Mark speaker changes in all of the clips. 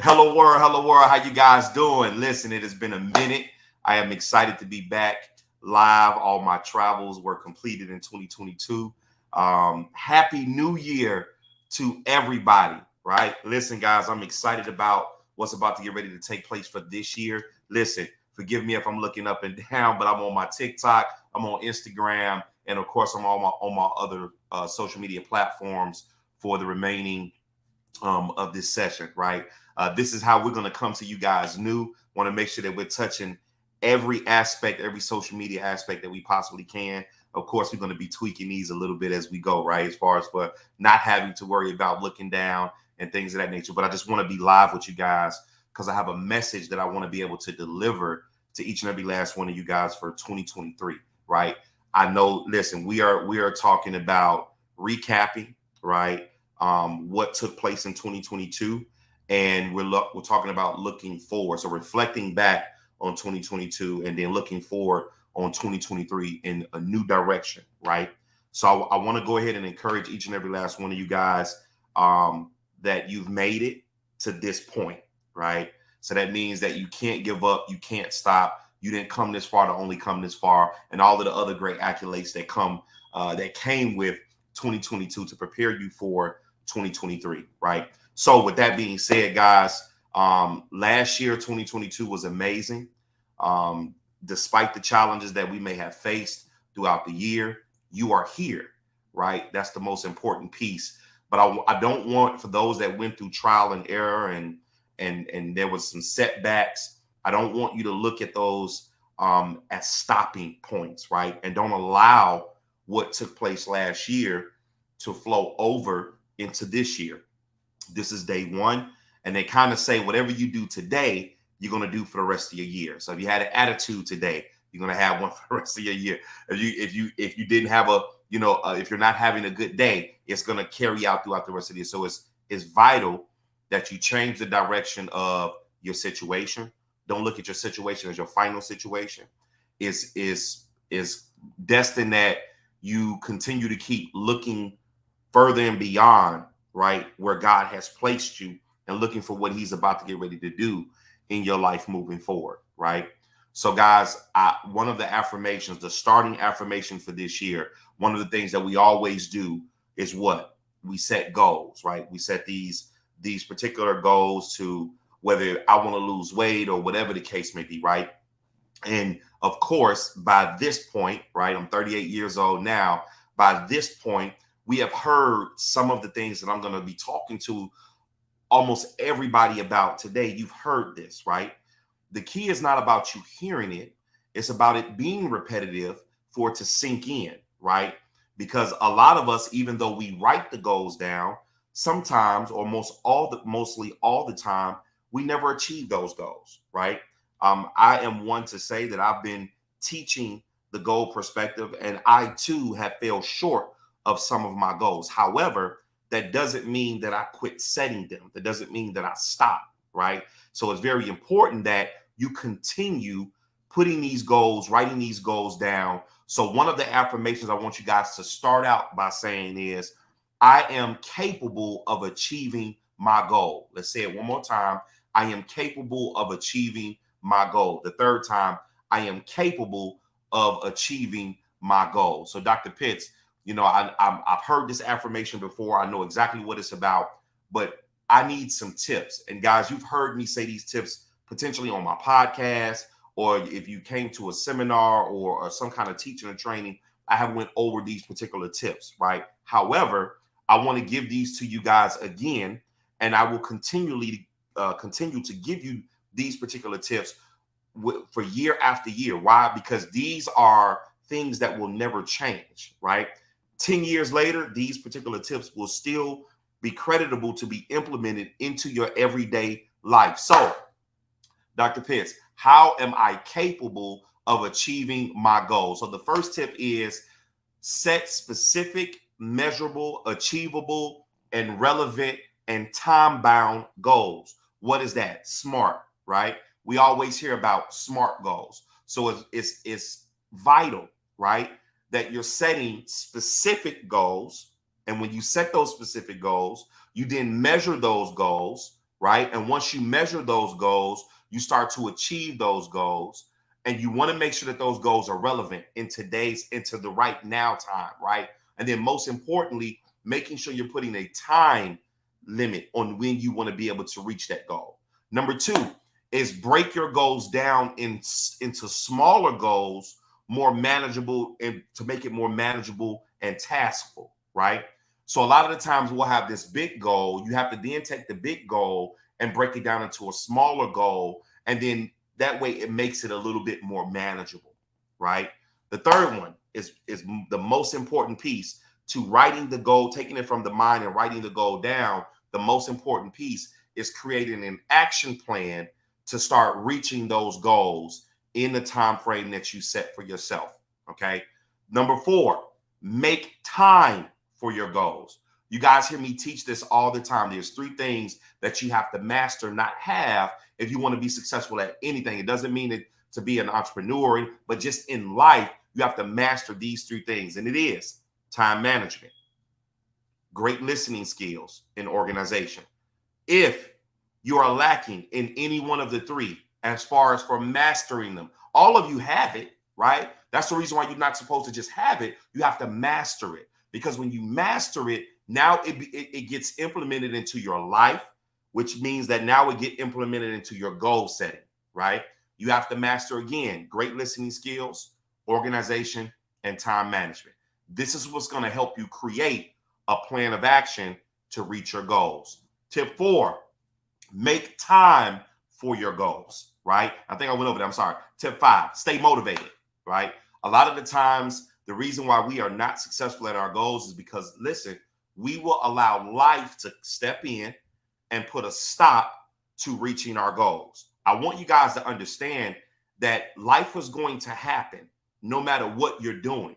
Speaker 1: Hello world. How you guys doing? Listen, it has been a minute. I am excited to be back live. All my travels were completed in 2022. Happy New Year to everybody, right? Listen, guys, I'm excited about what's about to get ready to take place for this year. Listen, forgive me if I'm looking up and down, but I'm on my TikTok, I'm on Instagram, and of course, I'm on my other social media platforms for the remaining of this session, right? This is how we're going to come to you guys new. Want to make sure that we're touching every aspect, every social media aspect that we possibly can. Of course, we're going to be tweaking these a little bit as we go, right? As far as for not having to worry about looking down and things of that nature. But I just want to be live with you guys because I have a message that I want to be able to deliver to each and every last one of you guys for 2023, right? I know, listen, we are talking about recapping, right? What took place in 2022, and we're talking about looking forward, so reflecting back on 2022 and then looking forward on 2023 in a new direction, right? So I want to go ahead and encourage each and every last one of you guys that you've made it to this point, right? So that means that you can't give up, you can't stop. You didn't come this far to only come this far, and all of the other great accolades that came with 2022 to prepare you for 2023, right? So with that being said, guys, last year 2022 was amazing. Despite the challenges that we may have faced throughout the year, you are here, right? That's the most important piece. But I don't want, for those that went through trial and error and there was some setbacks, I don't want you to look at those as stopping points, right? And don't allow what took place last year to flow over into this year. This is day one. And they kind of say whatever you do today, you're going to do for the rest of your year. So if you had an attitude today, you're going to have one for the rest of your year. If you didn't have if you're not having a good day, it's going to carry out throughout the rest of the year. So it's vital that you change the direction of your situation. Don't look at your situation as your final situation. Is destined that you continue to keep looking further and beyond, right, where God has placed you and looking for what he's about to get ready to do in your life moving forward, right? So guys, one of the affirmations, the starting affirmation for this year, one of the things that we always do is what? We set goals, right? We set these particular goals to whether I want to lose weight or whatever the case may be, right? And of course, by this point, right, I'm 38 years old now. By this point, we have heard some of the things that I'm going to be talking to almost everybody about today. You've heard this, right? The key is not about you hearing it. It's about it being repetitive for it to sink in, right? Because a lot of us, even though we write the goals down, sometimes or mostly all the time, we never achieve those goals, right? I am one to say that I've been teaching the goal perspective, and I too have fell short of some of my goals. However, that doesn't mean that I quit setting them. That doesn't mean that I stop, right? So it's very important that you continue putting these goals, writing these goals down. So one of the affirmations I want you guys to start out by saying is, I am capable of achieving my goal. Let's say it one more time. I am capable of achieving my goal. The third time, I am capable of achieving my goal. So Dr. Pitts, I've heard this affirmation before. I know exactly what it's about, but I need some tips. And guys, you've heard me say these tips potentially on my podcast, or if you came to a seminar or some kind of teaching or training, I have went over these particular tips, right? However, I want to give these to you guys again, and I will continue to give you these particular tips for year after year. Why? Because these are things that will never change, right? 10 years later, these particular tips will still be creditable to be implemented into your everyday life. So, Dr. Pitts, how am I capable of achieving my goals? So the first tip is set specific, measurable, achievable, and relevant and time-bound goals. What is that? SMART, right? We always hear about SMART goals. So it's vital, right, that you're setting specific goals. And when you set those specific goals, you then measure those goals, right? And once you measure those goals, you start to achieve those goals. And you want to make sure that those goals are relevant into the right now time, right? And then most importantly, making sure you're putting a time limit on when you want to be able to reach that goal. Number two is break your goals down into smaller goals, more manageable, and to make it more manageable and taskful, right? So a lot of the times we'll have this big goal. You have to then take the big goal and break it down into a smaller goal. And then that way it makes it a little bit more manageable, right? The third one is the most important piece to writing the goal, taking it from the mind and writing the goal down. The most important piece is creating an action plan to start reaching those goals in the time frame that you set for yourself. Okay. Number four, make time for your goals. You guys hear me teach this all the time. There's three things that you have to master, not have, if you want to be successful at anything. It doesn't mean it to be an entrepreneur, but just in life, you have to master these three things. And it is time management, great listening skills, and organization. If you are lacking in any one of the three, as far as for mastering them, all of you have it, right? That's the reason why you're not supposed to just have it. You have to master it, because when you master it, now it gets implemented into your life, which means that now it get implemented into your goal setting, right? You have to master, again, great listening skills, organization, and time management. This is what's going to help you create a plan of action to reach your goals. Tip four, make time for your goals, right? I think I went over that. I'm sorry. Tip five, stay motivated, right? A lot of the times, the reason why we are not successful at our goals is because, listen, we will allow life to step in and put a stop to reaching our goals. I want you guys to understand that life is going to happen no matter what you're doing.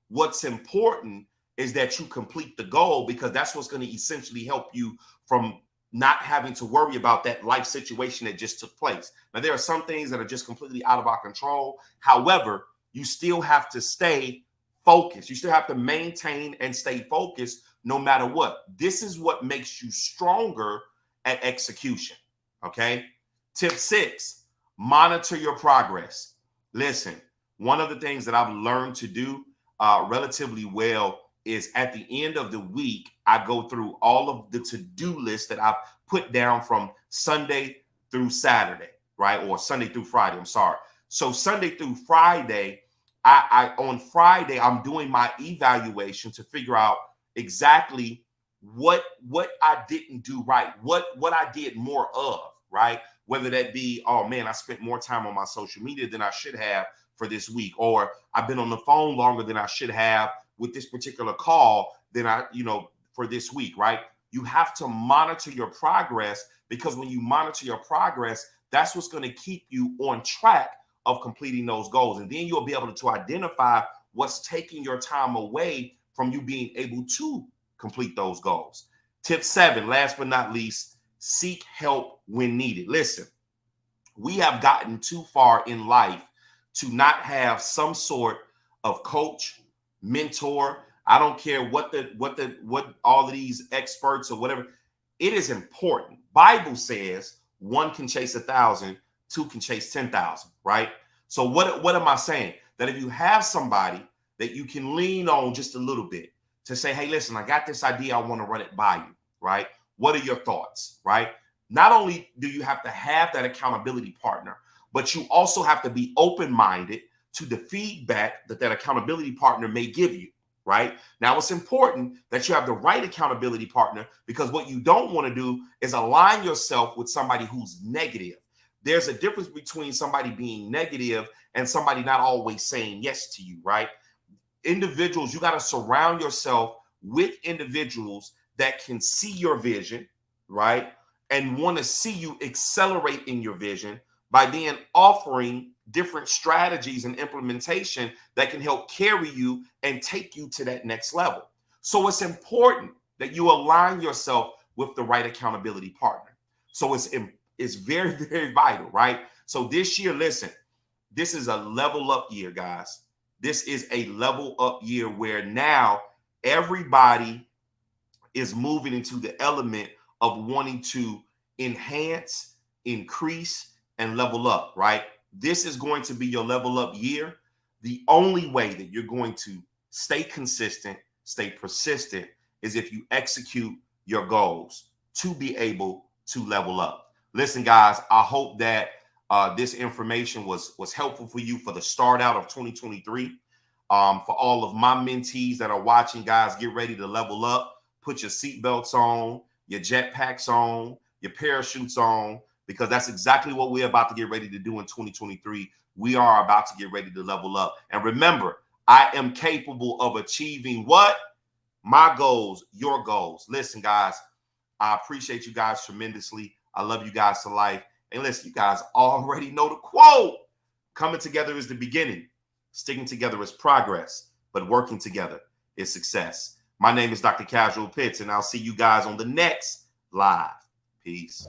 Speaker 1: What's important is that you complete the goal, because that's what's going to essentially help you from not having to worry about that life situation that just took place. Now, there are some things that are just completely out of our control. However, you still have to stay focused. You still have to maintain and stay focused no matter what. This is what makes you stronger at execution. Okay. Tip six, monitor your progress. Listen, one of the things that I've learned to do relatively well is at the end of the week, I go through all of the to-do lists that I've put down from Sunday through Saturday, right? Or Sunday through Friday. I'm sorry. So Sunday through Friday, on Friday, I'm doing my evaluation to figure out exactly what I didn't do right, what I did more of, right? Whether that be, oh man, I spent more time on my social media than I should have for this week, or I've been on the phone longer than I should have with this particular call than for this week, right? You have to monitor your progress, because when you monitor your progress, that's what's going to keep you on track of completing those goals. And then you'll be able to identify what's taking your time away from you being able to complete those goals. Tip seven, last but not least, seek help when needed. Listen, we have gotten too far in life to not have some sort of coach, mentor. I don't care what all of these experts or whatever. It is important. Bible says one can chase 1,000, two can chase 10,000, right? So what am I saying? That if you have somebody that you can lean on just a little bit to say, hey, listen, I got this idea, I want to run it by you, right? What are your thoughts, right? Not only do you have to have that accountability partner, but you also have to be open-minded to the feedback that accountability partner may give you, right? Now, it's important that you have the right accountability partner, because what you don't want to do is align yourself with somebody who's negative. There's a difference between somebody being negative and somebody not always saying yes to you, right? Individuals, you got to surround yourself with individuals that can see your vision, right? And want to see you accelerate in your vision by then offering different strategies and implementation that can help carry you and take you to that next level. So it's important that you align yourself with the right accountability partner. So it's very, very vital, right? So this year, listen, this is a level up year, guys. This is a level up year where now everybody is moving into the element of wanting to enhance, increase, and level up, right? This is going to be your level up year. The only way that you're going to stay consistent, stay persistent, is if you execute your goals to be able to level up. Listen, guys, I hope that this information was helpful for you for the start out of 2023. For all of my mentees that are watching, guys, get ready to level up. Put your seatbelts on, your jetpacks on, your parachutes on, because that's exactly what we're about to get ready to do in 2023. We are about to get ready to level up. And remember, I am capable of achieving what? My goals, your goals. Listen, guys, I appreciate you guys tremendously. I love you guys to life. And listen, you guys already know the quote. Coming together is the beginning. Sticking together is progress. But working together is success. My name is Dr. Casual Pitts, and I'll see you guys on the next live. Peace.